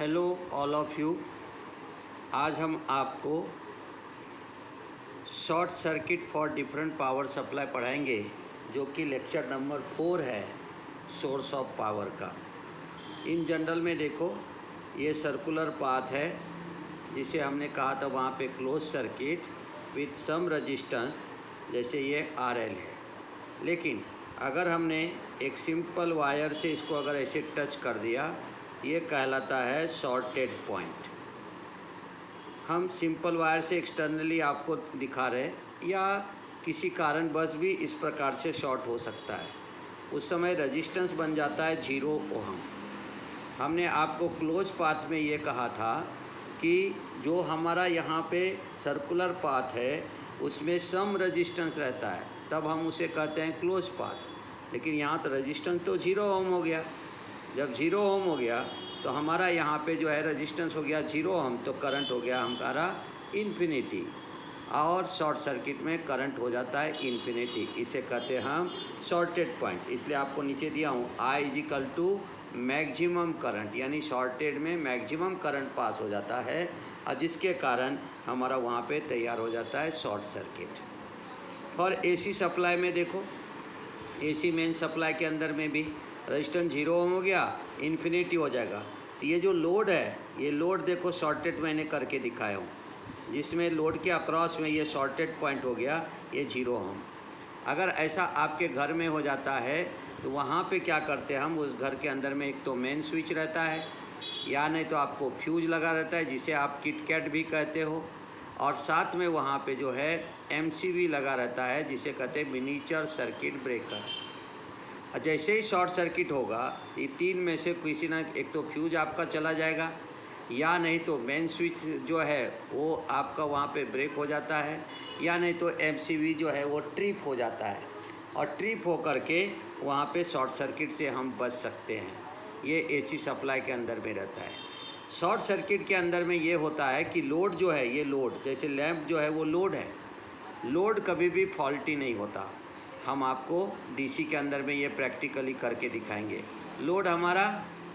Hello all of you. आज हम आपको short circuit for different power supply पढ़ाएंगे, जो कि लेक्चर नंबर 4 है सोर्स ऑफ पावर का। इन जनरल में देखो, ये सर्कुलर पाथ है जिसे हमने कहा था वहाँ पे close circuit with some resistance, जैसे ये RL है। लेकिन अगर हमने एक सिंपल वायर से इसको अगर ऐसे टच कर दिया, ये कहलाता है शॉर्टेड पॉइंट। हम सिंपल वायर से एक्सटर्नली आपको दिखा रहे, या किसी कारण बस भी इस प्रकार से शॉर्ट हो सकता है। उस समय रेजिस्टेंस बन जाता है 0 ओहम। हमने आपको क्लोज पाथ में ये कहा था कि जो हमारा यहाँ पे सर्कुलर पाथ है उसमें सम रेजिस्टेंस रहता है, तब हम उसे कहते हैं क्लोज पाथ। लेकिन यहाँ तो रेजिस्टेंस तो 0 ओम हो गया। जब 0 ओम हो गया तो हमारा यहाँ पे जो है रेजिस्टेंस हो गया 0 ओम, तो करंट हो गया हमारा इन्फिनिटी, और शॉर्ट सर्किट में करंट हो जाता है इन्फिनिटी। इसे कहते हैं हम शॉर्टेड पॉइंट। इसलिए आपको नीचे दिया हूँ I = मैक्सिमम करंट, यानी शॉर्टेड में मैक्सिमम करंट पास हो जाता है, और जिसके कारण हमारा वहाँ पे तैयार हो जाता है शॉर्ट सर्किट। और AC सप्लाई में देखो, AC मेन सप्लाई के अंदर में भी रेजिस्टेंस 0 ओम हो गया, इन्फिनिटी हो जाएगा। तो ये जो लोड है, ये लोड देखो शॉर्टेड मैंने करके दिखाया हूँ, जिसमें लोड के अक्रॉस में ये शॉर्टेड पॉइंट हो गया, ये 0 ओम। अगर ऐसा आपके घर में हो जाता है तो वहाँ पे क्या करते हैं हम, उस घर के अंदर में एक तो मेन स्विच रहता है, या नहीं तो आपको फ्यूज लगा रहता है जिसे आप किट-कैट भी कहते हो, और साथ में वहाँ पे जो है MCB लगा रहता है जिसे कहते हैं मिनीचर सर्किट ब्रेकर। जैसे ही शॉर्ट सर्किट होगा, ये तीन में से किसी ना एक तो फ्यूज आपका चला जाएगा, या नहीं तो मेन स्विच जो है वो आपका वहाँ पे ब्रेक हो जाता है, या नहीं तो MCB जो है वो ट्रिप हो जाता है, और ट्रिप हो करके वहाँ पे शॉर्ट सर्किट से हम बच सकते हैं। ये AC सप्लाई के अंदर में रहता है। शॉर्ट सर्किट के अंदर में ये होता है कि लोड जो है, ये लोड जैसे लैंप जो है वो लोड है, लोड कभी भी फॉल्टी नहीं होता। हम आपको DC के अंदर में ये प्रैक्टिकली करके दिखाएंगे। लोड हमारा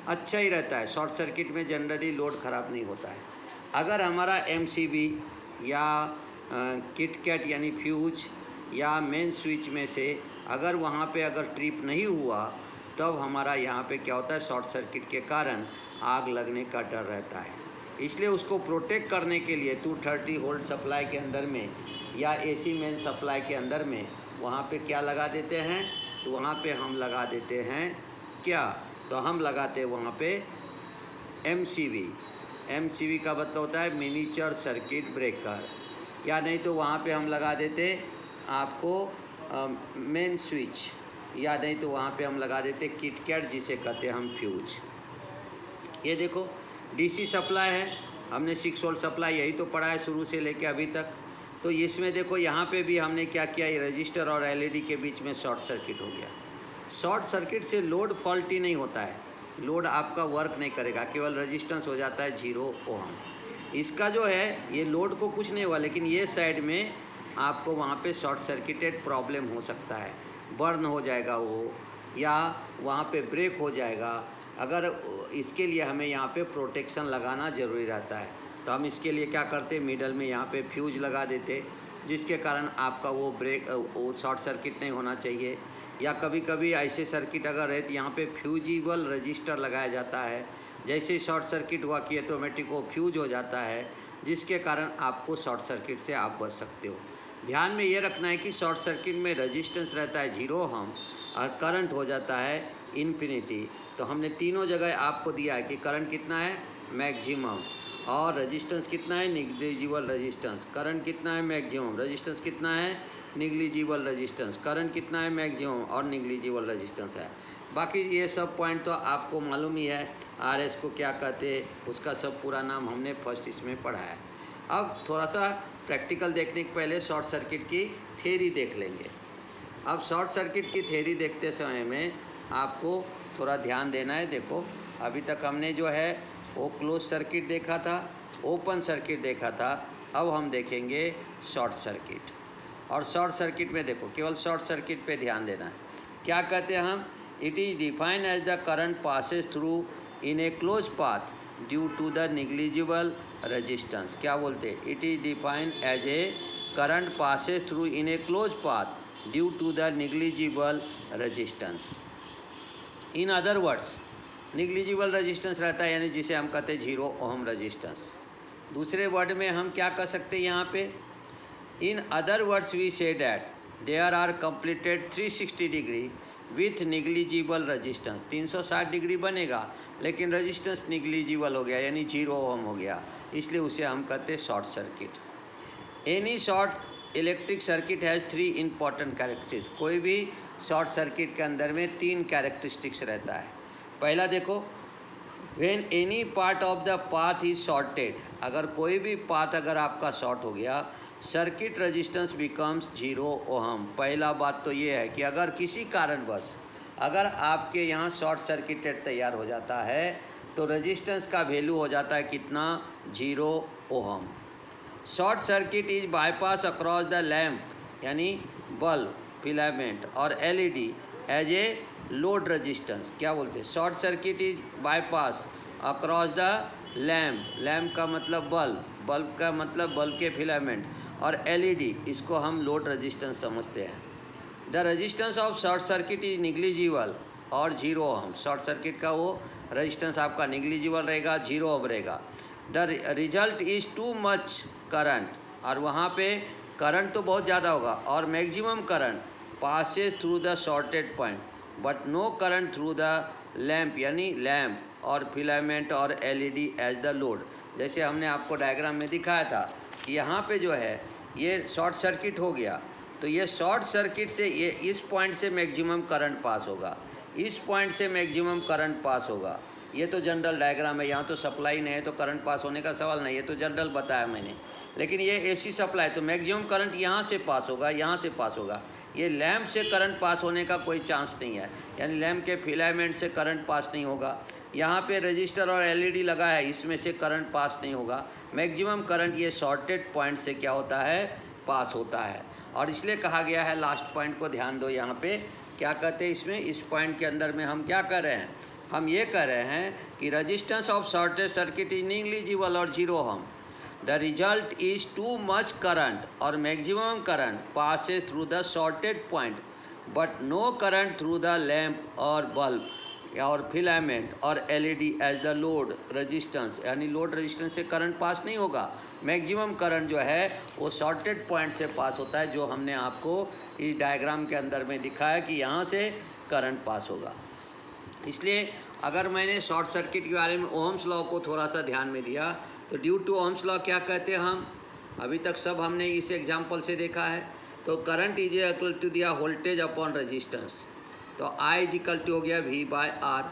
अच्छा ही रहता है, शॉर्ट सर्किट में जनरली लोड ख़राब नहीं होता है। अगर हमारा MCB या किट-कैट यानी फ्यूज या मेन स्विच में से अगर वहाँ पे अगर ट्रिप नहीं हुआ, तब हमारा यहाँ पे क्या होता है, शॉर्ट सर्किट के कारण आग लगने का डर रहता है। इसलिए उसको प्रोटेक्ट करने के लिए 230 वोल्ट सप्लाई के अंदर में या AC मेन सप्लाई के अंदर में वहाँ पे क्या लगा देते हैं, तो वहाँ पे हम लगा देते हैं क्या, तो हम लगाते हैं वहाँ पे MCB। MCB का मतलब होता है मिनीचर सर्किट ब्रेकर, या नहीं तो वहाँ पे हम लगा देते आपको मेन स्विच, या नहीं तो वहाँ पे हम लगा देते किट-कैट जिसे कहते हैं हम फ्यूज। ये देखो DC सप्लाई है, हमने 6 वोल्ट सप्लाई यही तो पढ़ा है शुरू से लेके अभी तक। तो इसमें देखो यहाँ पे भी हमने क्या किया, ये रजिस्टर और LED के बीच में शॉर्ट सर्किट हो गया। शॉर्ट सर्किट से लोड फॉल्टी नहीं होता है, लोड आपका वर्क नहीं करेगा, केवल रेजिस्टेंस हो जाता है 0 ओम। इसका जो है ये लोड को कुछ नहीं हुआ, लेकिन ये साइड में आपको वहाँ पे शॉर्ट सर्किटेड प्रॉब्लम हो सकता है, बर्न हो जाएगा वो, या वहाँ पे ब्रेक हो जाएगा। अगर इसके लिए हमें यहाँ पे प्रोटेक्शन लगाना ज़रूरी रहता है, तो हम इसके लिए क्या करते, मिडल में यहाँ पे फ्यूज लगा देते, जिसके कारण आपका वो वो शॉर्ट सर्किट नहीं होना चाहिए। या कभी कभी ऐसे सर्किट अगर है तो यहाँ पे फ्यूजिबल रजिस्टर लगाया जाता है, जैसे शॉर्ट सर्किट हुआ कि ऑटोमेटिक वो फ्यूज हो जाता है, जिसके कारण आपको शॉर्ट सर्किट से आप बच सकते हो। ध्यान में ये रखना है कि शॉर्ट सर्किट में रजिस्टेंस रहता है 0 ओम और करंट हो जाता है इन्फिनिटी। तो हमने तीनों जगह आपको दिया है कि करंट कितना है, मैक्सिमम, और रेजिस्टेंस कितना है, निग्लिजिबल रेजिस्टेंस। करंट कितना है, मैक्सिमम। रेजिस्टेंस कितना है, निग्लिजिबल रेजिस्टेंस। करंट कितना है, मैक्सिमम, और निग्लिजिबल रेजिस्टेंस है। बाकी ये सब पॉइंट तो आपको मालूम ही है, RS को क्या कहते हैं, उसका सब पूरा नाम हमने फर्स्ट इसमें पढ़ा है। अब थोड़ा सा प्रैक्टिकल देखने के पहले शॉर्ट सर्किट की थ्योरी देख लेंगे। अब शॉर्ट सर्किट की थ्योरी देखते समय में आपको थोड़ा ध्यान देना है। देखो अभी तक हमने जो है वो क्लोज सर्किट देखा था, ओपन सर्किट देखा था, अब हम देखेंगे शॉर्ट सर्किट। और शॉर्ट सर्किट में देखो, केवल शॉर्ट सर्किट पे ध्यान देना है। क्या कहते हैं हम, it is defined as the current passes through in a close path due to the negligible resistance. क्या बोलते हैं? It is defined as a current passes through in a close path due to the negligible resistance. In other words, negligible resistance रहता है यानी जिसे हम कहते हैं 0 ओम रेजिस्टेंस। दूसरे वर्ड में हम क्या कह सकते हैं यहाँ पे? In other words we say that there are completed 360 degree with negligible resistance. 360 degree बनेगा लेकिन रेजिस्टेंस निग्लिजिबल हो गया यानी 0 ओम हो गया, इसलिए उसे हम कहते हैं short circuit. Any short electric circuit has 3 important characteristics. कोई भी शॉर्ट सर्किट के अंदर में 3 कैरेक्टरिस्टिक्स रहता है। पहला देखो, when any part of the path is shorted, अगर कोई भी पाथ अगर आपका शॉर्ट हो गया, सर्किट रेजिस्टेंस बिकम्स 0 ओहम। पहला बात तो ये है कि अगर किसी कारणवश अगर आपके यहाँ शॉर्ट सर्किटेड तैयार हो जाता है तो रेजिस्टेंस का वैल्यू हो जाता है कितना? 0 ohm. Short circuit is bypass across the lamp यानी बल्ब, फिलामेंट और LED as a load resistance. क्या बोलते हैं? Short circuit is bypass across the lamp, lamp का मतलब बल्ब, बल्ब का मतलब बल्ब के फिलामेंट, और एलईडी इसको हम लोड रेजिस्टेंस समझते हैं। The resistance of short circuit is negligible और 0 ओम। शॉर्ट सर्किट का वो रेजिस्टेंस आपका निग्लिजिबल रहेगा, 0 ओम रहेगा। The result is too much current, और वहाँ पे करंट तो बहुत ज़्यादा होगा, और maximum current passes through the shorted point but no current through the lamp यानी लैम्प और फिलामेंट और एलईडी एज द लोड। जैसे हमने आपको डायग्राम में दिखाया था, यहाँ पे जो है ये शॉर्ट सर्किट हो गया, तो ये शॉर्ट सर्किट से ये इस पॉइंट से मैक्सिमम करंट पास होगा, इस पॉइंट से मैक्सिमम करंट पास होगा। ये तो जनरल डायग्राम है, यहाँ तो सप्लाई नहीं है तो करंट पास होने का सवाल नहीं है, तो जनरल बताया मैंने। लेकिन ये एसी सप्लाई तो मैक्सिमम करंट यहाँ से पास होगा, यहाँ से पास होगा। ये लैम्प से करंट पास होने का कोई चांस नहीं है, यानी लैम्प के फिलामेंट से करंट पास नहीं होगा। यहाँ पे रजिस्टर और एलईडी लगा है, इसमें से करंट पास नहीं होगा। मैक्सिमम करंट ये शॉर्टेड पॉइंट से क्या होता है? पास होता है। और इसलिए कहा गया है, लास्ट पॉइंट को ध्यान दो, यहाँ पे क्या कहते हैं इसमें, इस पॉइंट के अंदर में हम क्या कर रहे हैं? हम ये कह रहे हैं कि resistance of shorted circuit is negligible और 0 ohm. The result is too much current और maximum current passes through the shorted point but no current through the lamp और बल्ब और फिलामेंट और LED as the load resistance, यानी load resistance से current pass नहीं होगा। Maximum current जो है वो शॉर्टेड पॉइंट से पास होता है, जो हमने आपको इस डायग्राम के अंदर में दिखाया कि यहाँ से करंट पास होगा। इसलिए अगर मैंने शॉर्ट सर्किट के बारे में ओम्स लॉ को थोड़ा सा ध्यान में दिया, तो ड्यू टू ओम्स लॉ क्या कहते हैं हम? अभी तक सब हमने इस एग्जाम्पल से देखा है। तो करंट इज इक्वल टू दिया वोल्टेज अपॉन रेजिस्टेंस, तो I इज इक्वल टू हो गया V बाय R।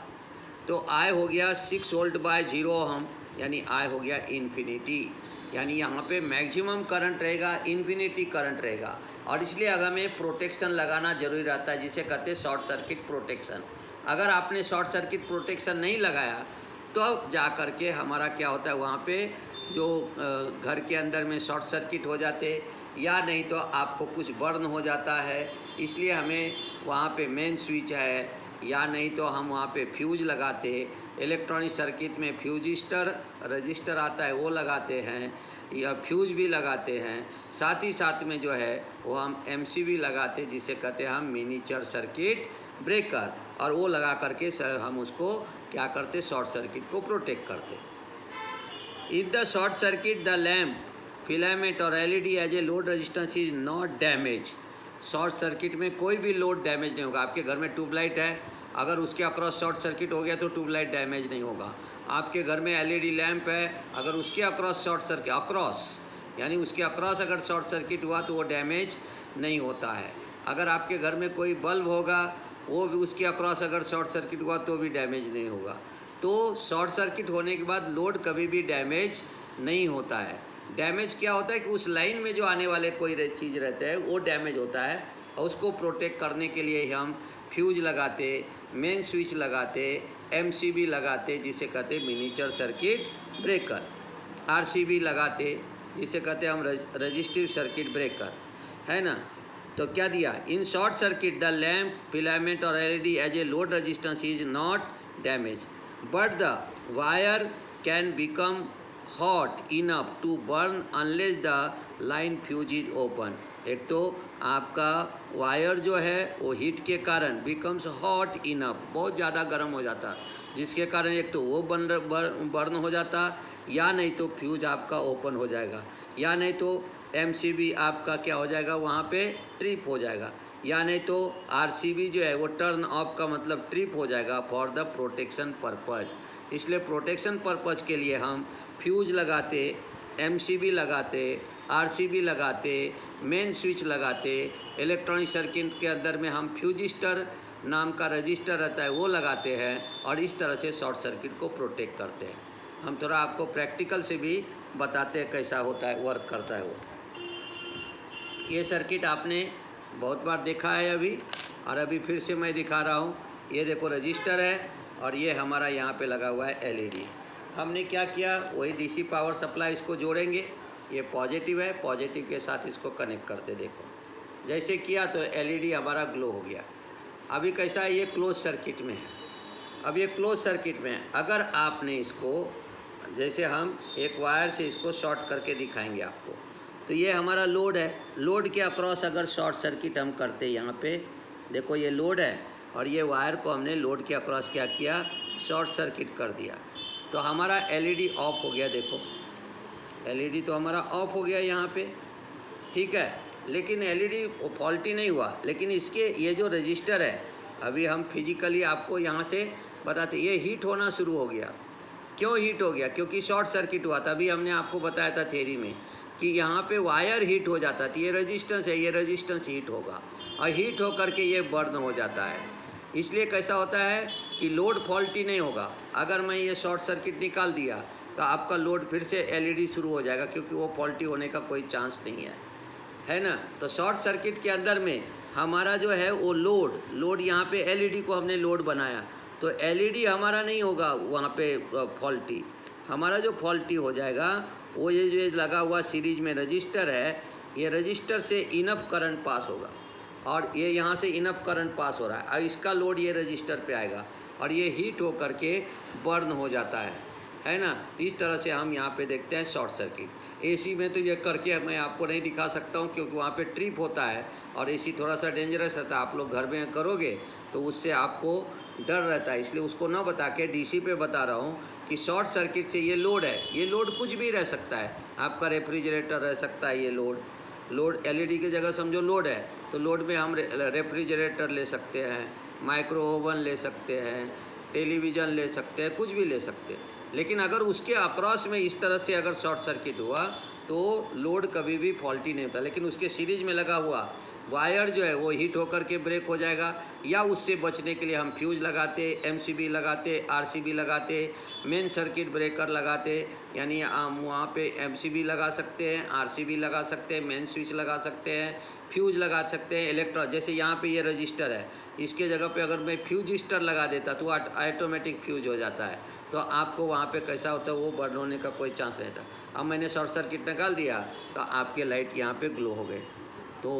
तो I हो गया 6 वोल्ट बाय 0 ओम, यानी I हो गया इन्फिनिटी, यानी यहाँ पे मैक्सिमम करंट रहेगा, इन्फिनिटी करंट रहेगा। और इसलिए अगर हमें प्रोटेक्शन लगाना जरूरी रहता है, जिसे कहते हैं शॉर्ट सर्किट प्रोटेक्शन। अगर आपने शॉर्ट सर्किट प्रोटेक्शन नहीं लगाया तो अब जा कर के हमारा क्या होता है, वहाँ पे जो घर के अंदर में शॉर्ट सर्किट हो जाते, या नहीं तो आपको कुछ बर्न हो जाता है। इसलिए हमें वहाँ पे मेन स्विच है, या नहीं तो हम वहाँ पे फ्यूज लगाते, इलेक्ट्रॉनिक सर्किट में फ्यूजिस्टर रजिस्टर आता है वो लगाते हैं, या फ्यूज भी लगाते हैं। साथ ही साथ में जो है वो हम MCB लगाते, जिसे कहते हैं हम मिनीचर सर्किट ब्रेकर, और वो लगा करके सर हम उसको क्या करते, शॉर्ट सर्किट को प्रोटेक्ट करते। If the short circuit the lamp filament और LED as a load resistance is not damage. Short circuit में कोई भी लोड डैमेज नहीं होगा। आपके घर में ट्यूबलाइट है, अगर उसके अक्रॉस शॉर्ट सर्किट हो गया तो ट्यूबलाइट डैमेज नहीं होगा। आपके घर में एलईडी लैम्प है, अगर उसके अक्रॉस शॉर्ट सर्किट, अक्रॉस यानी उसके अक्रॉस अगर शॉर्ट सर्किट हुआ तो वो डैमेज नहीं होता है। अगर आपके घर में कोई बल्ब होगा, वो भी उसके अक्रॉस अगर शॉर्ट सर्किट हुआ तो भी डैमेज नहीं होगा। तो शॉर्ट सर्किट होने के बाद लोड कभी भी डैमेज नहीं होता है। डैमेज क्या होता है कि उस लाइन में जो आने वाले कोई चीज़ रहता है वो डैमेज होता है, और उसको प्रोटेक्ट करने के लिए हम फ्यूज लगाते, मेन स्विच लगाते, MCB लगाते, जिसे कहते हैं मिनीचर सर्किट ब्रेकर, RCB लगाते, जिसे कहते हैं हम रजिस्टिव सर्किट ब्रेकर, है ना। तो क्या दिया, in short circuit the lamp filament और LED as a load resistance is not damage but the wire can become hot enough to burn unless the line fuse is open. एक तो आपका wire जो है वो हीट के कारण becomes hot enough, बहुत ज़्यादा गर्म हो जाता, जिसके कारण एक तो वो बर्न हो जाता, या नहीं तो फ्यूज आपका ओपन हो जाएगा, या नहीं तो एमसीबी आपका क्या हो जाएगा, वहाँ पे ट्रिप हो जाएगा, या नहीं तो आरसीबी जो है वो टर्न ऑफ का मतलब ट्रिप हो जाएगा फॉर द प्रोटेक्शन पर्पज़। इसलिए प्रोटेक्शन पर्पज़ के लिए हम फ्यूज लगाते, एमसीबी लगाते, आरसीबी लगाते, मेन स्विच लगाते, इलेक्ट्रॉनिक सर्किट के अंदर में हम फ्यूजिस्टर नाम का रजिस्टर रहता है वो लगाते हैं, और इस तरह से शॉर्ट सर्किट को प्रोटेक्ट करते हैं। हम थोड़ा आपको प्रैक्टिकल से भी बताते हैं कैसा होता है, वर्क करता है वो। ये सर्किट आपने बहुत बार देखा है अभी, और अभी फिर से मैं दिखा रहा हूँ। ये देखो रजिस्टर है, और ये हमारा यहाँ पे लगा हुआ है एलईडी। हमने क्या किया, वही डीसी पावर सप्लाई इसको जोड़ेंगे। ये पॉजिटिव है, पॉजिटिव के साथ इसको कनेक्ट करते, देखो जैसे किया तो एलईडी हमारा ग्लो हो गया। अभी कैसा है, ये क्लोज सर्किट में है। अब ये क्लोज सर्किट में है, अगर आपने इसको जैसे हम एक वायर से इसको शॉर्ट करके दिखाएंगे आपको, तो ये हमारा लोड है, लोड के अक्रॉस अगर शॉर्ट सर्किट हम करते, यहाँ पे देखो ये लोड है, और ये वायर को हमने लोड के अक्रॉस क्या किया, शॉर्ट सर्किट कर दिया, तो हमारा एलईडी ऑफ हो गया। देखो एलईडी तो हमारा ऑफ हो गया यहाँ पे, ठीक है। लेकिन एलईडी फॉल्टी नहीं हुआ, लेकिन इसके ये जो रजिस्टर है, अभी हम फिजिकली आपको यहाँ से बताते, ये हीट होना शुरू हो गया। क्यों हीट हो गया, क्योंकि शॉर्ट सर्किट हुआ था। अभी हमने आपको बताया था थ्योरी में कि यहाँ पे वायर हीट हो जाता था, ये रेजिस्टेंस है, ये रेजिस्टेंस हीट होगा, और हीट होकर के ये बर्न हो जाता है। इसलिए कैसा होता है कि लोड फॉल्टी नहीं होगा। अगर मैं ये शॉर्ट सर्किट निकाल दिया तो आपका लोड फिर से एलईडी शुरू हो जाएगा, क्योंकि वो फॉल्टी होने का कोई चांस नहीं है ना। तो शॉर्ट सर्किट के अंदर में हमारा जो है वो लोड यहाँ पे एलईडी को हमने लोड बनाया, तो एलईडी हमारा नहीं होगा वहाँ पे फॉल्टी। हमारा जो फॉल्टी हो जाएगा वो ये जो लगा हुआ सीरीज में रजिस्टर है, ये रजिस्टर से इनफ करंट पास होगा, और ये यहाँ से इनफ करंट पास हो रहा है, और इसका लोड ये रजिस्टर पे आएगा, और ये हीट हो करके बर्न हो जाता है ना। इस तरह से हम यहाँ पे देखते हैं शॉर्ट सर्किट। एसी में तो ये करके मैं आपको नहीं दिखा सकता हूँ, क्योंकि वहाँ पे ट्रिप होता है, और एसी थोड़ा सा डेंजरस रहता है। आप लोग घर में करोगे तो उससे आपको डर रहता है, इसलिए उसको ना बता के डीसी पे बता रहा हूँ कि शॉर्ट सर्किट से ये लोड है, ये लोड कुछ भी रह सकता है। आपका रेफ्रिजरेटर रह सकता है, ये लोड एलईडी की जगह समझो लोड है, तो लोड में हम रेफ्रिजरेटर ले सकते हैं, माइक्रो ओवन ले सकते हैं, टेलीविज़न ले सकते हैं, कुछ भी ले सकते हैं। लेकिन अगर उसके अक्रॉस में इस तरह से अगर शॉर्ट सर्किट हुआ तो लोड कभी भी फॉल्टी नहीं होता। लेकिन उसके सीरीज में लगा हुआ वायर जो है वो हीट होकर के ब्रेक हो जाएगा, या उससे बचने के लिए हम फ्यूज लगाते, एमसीबी लगाते, आरसीबी लगाते, मेन सर्किट ब्रेकर लगाते, यानी हम वहाँ पे एमसीबी लगा सकते हैं, आरसीबी लगा सकते हैं, मेन स्विच लगा सकते हैं, फ्यूज लगा सकते हैं, इलेक्ट्रॉन। जैसे यहाँ पे ये रजिस्टर है, इसके जगह पे अगर मैं फ्यूजिस्टर लगा देता तो ऑटोमेटिक फ्यूज हो जाता है, तो आपको वहाँ पे कैसा होता है, वो बर्न होने का कोई चांस नहीं था। अब मैंने शॉर्ट सर्किट निकाल दिया तो आपके लाइट यहाँ पे ग्लो हो गए। तो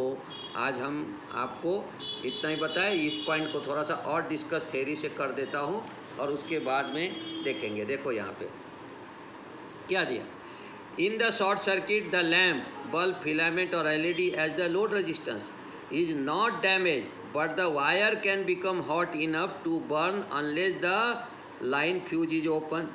आज हम आपको इतना ही बताएं। इस पॉइंट को थोड़ा सा और डिस्कस थ्योरी से कर देता हूँ, और उसके बाद में देखेंगे। देखो यहाँ पे क्या दिया, in the short circuit the lamp, bulb, filament और LED as the load resistance is not damage, but the wire can become hot enough to burn unless the line fuse is open.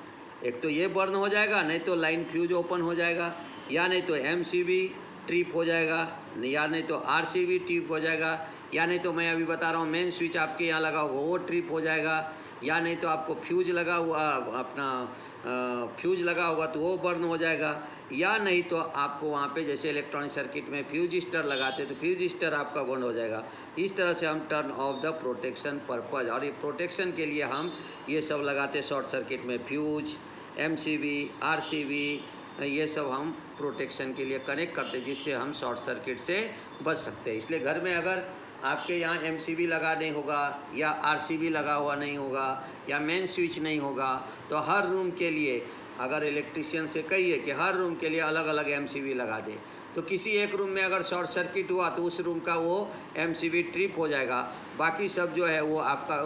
एक तो ये burn हो जाएगा, नहीं तो line fuse open हो जाएगा, या नहीं तो एमसीबी ट्रिप हो जाएगा, या नहीं तो आरसीबी ट्रिप हो जाएगा, या नहीं तो मैं अभी बता रहा हूँ मेन स्विच आपके यहाँ लगा होगा वो ट्रिप हो जाएगा, या नहीं तो आपको फ्यूज लगा हुआ अपना फ्यूज लगा होगा तो वो बर्न हो जाएगा, या नहीं तो आपको वहाँ पे जैसे इलेक्ट्रॉनिक सर्किट में फ्यूजिस्टर लगाते तो फ्यूजिस्टर आपका बंद हो जाएगा। इस तरह से हम turn off the protection purpose, और ये प्रोटेक्शन के लिए हम ये सब लगाते शॉर्ट सर्किट में, फ्यूज, एमसीबी, आरसीबी, ये सब हम प्रोटेक्शन के लिए कनेक्ट करते, जिससे हम शॉर्ट सर्किट से बच सकते हैं। इसलिए घर में अगर आपके यहाँ एमसीबी लगा नहीं होगा, या आरसीबी लगा हुआ नहीं होगा, या मेन स्विच नहीं होगा, तो हर रूम के लिए अगर इलेक्ट्रिशियन से कहिए कि हर रूम के लिए अलग अलग एमसीबी लगा दे, तो किसी एक रूम में अगर शॉर्ट सर्किट हुआ तो उस रूम का वो एमसीबी ट्रिप हो जाएगा, बाकी सब जो है वो आपका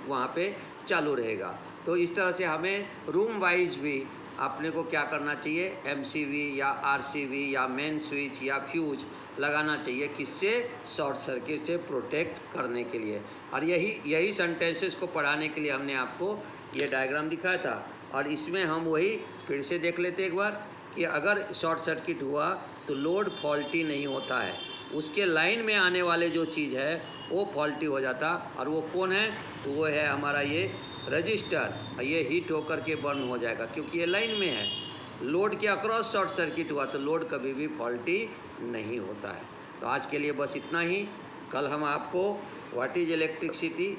वहाँ पे चालू रहेगा। तो इस तरह से हमें रूम वाइज भी अपने को क्या करना चाहिए, MCV या RCV या मेन स्विच या फ्यूज लगाना चाहिए, किससे, शॉर्ट सर्किट से प्रोटेक्ट करने के लिए। और यही सेंटेंसेस को पढ़ाने के लिए हमने आपको ये डायग्राम दिखाया था। और इसमें हम वही फिर से देख लेते एक बार कि अगर शॉर्ट सर्किट हुआ तो लोड फॉल्टी नहीं होता है, उसके लाइन में आने वाले जो चीज़ है वो फॉल्टी हो जाता। और वो कौन है, तो वो है हमारा ये रजिस्टर। ये हीट होकर के बर्न हो जाएगा क्योंकि ये लाइन में है। लोड के अक्रॉस शॉर्ट सर्किट हुआ तो लोड कभी भी फॉल्टी नहीं होता है। तो आज के लिए बस इतना ही। कल हम आपको व्हाट इज इलेक्ट्रिसिटी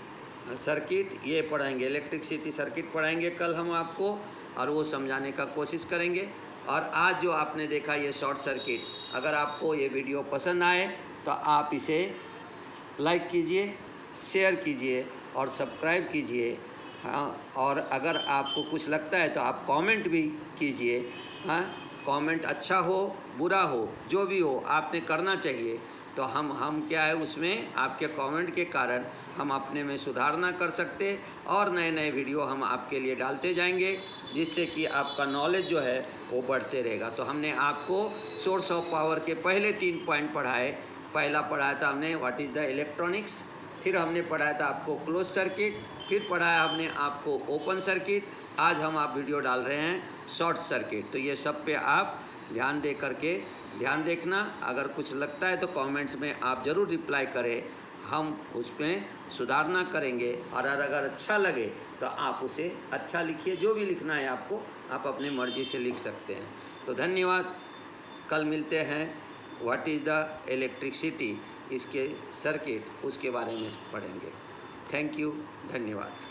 सर्किट ये पढ़ाएंगे, इलेक्ट्रिसिटी सर्किट पढ़ाएंगे कल हम आपको, और वो समझाने का कोशिश करेंगे। और आज जो आपने देखा ये शॉर्ट सर्किट, अगर आपको ये वीडियो पसंद आए तो आप इसे लाइक कीजिए, शेयर कीजिए और सब्सक्राइब कीजिए। हाँ, और अगर आपको कुछ लगता है तो आप कमेंट भी कीजिए। हाँ, कमेंट अच्छा हो बुरा हो जो भी हो आपने करना चाहिए। तो हम क्या है उसमें आपके कमेंट के कारण हम अपने में सुधारना कर सकते और नए नए वीडियो हम आपके लिए डालते जाएंगे, जिससे कि आपका नॉलेज जो है वो बढ़ते रहेगा। तो हमने आपको सोर्स ऑफ पावर के पहले 3 पॉइंट पढ़ाए। पहला पढ़ाया था हमने व्हाट इज़ द इलेक्ट्रॉनिक्स, फिर हमने पढ़ाया था आपको क्लोज सर्किट, फिर पढ़ाया हमने आपको ओपन सर्किट। आज हम आप वीडियो डाल रहे हैं शॉर्ट सर्किट। तो ये सब पे आप ध्यान देखना। अगर कुछ लगता है तो कमेंट्स में आप ज़रूर रिप्लाई करें, हम उसमें सुधारना करेंगे। और अगर अच्छा लगे तो आप उसे अच्छा लिखिए, जो भी लिखना है आपको आप अपनी मर्ज़ी से लिख सकते हैं। तो धन्यवाद। कल मिलते हैं व्हाट इज़ द इलेक्ट्रिसिटी, इसके सर्किट उसके बारे में पढ़ेंगे। थैंक यू, धन्यवाद।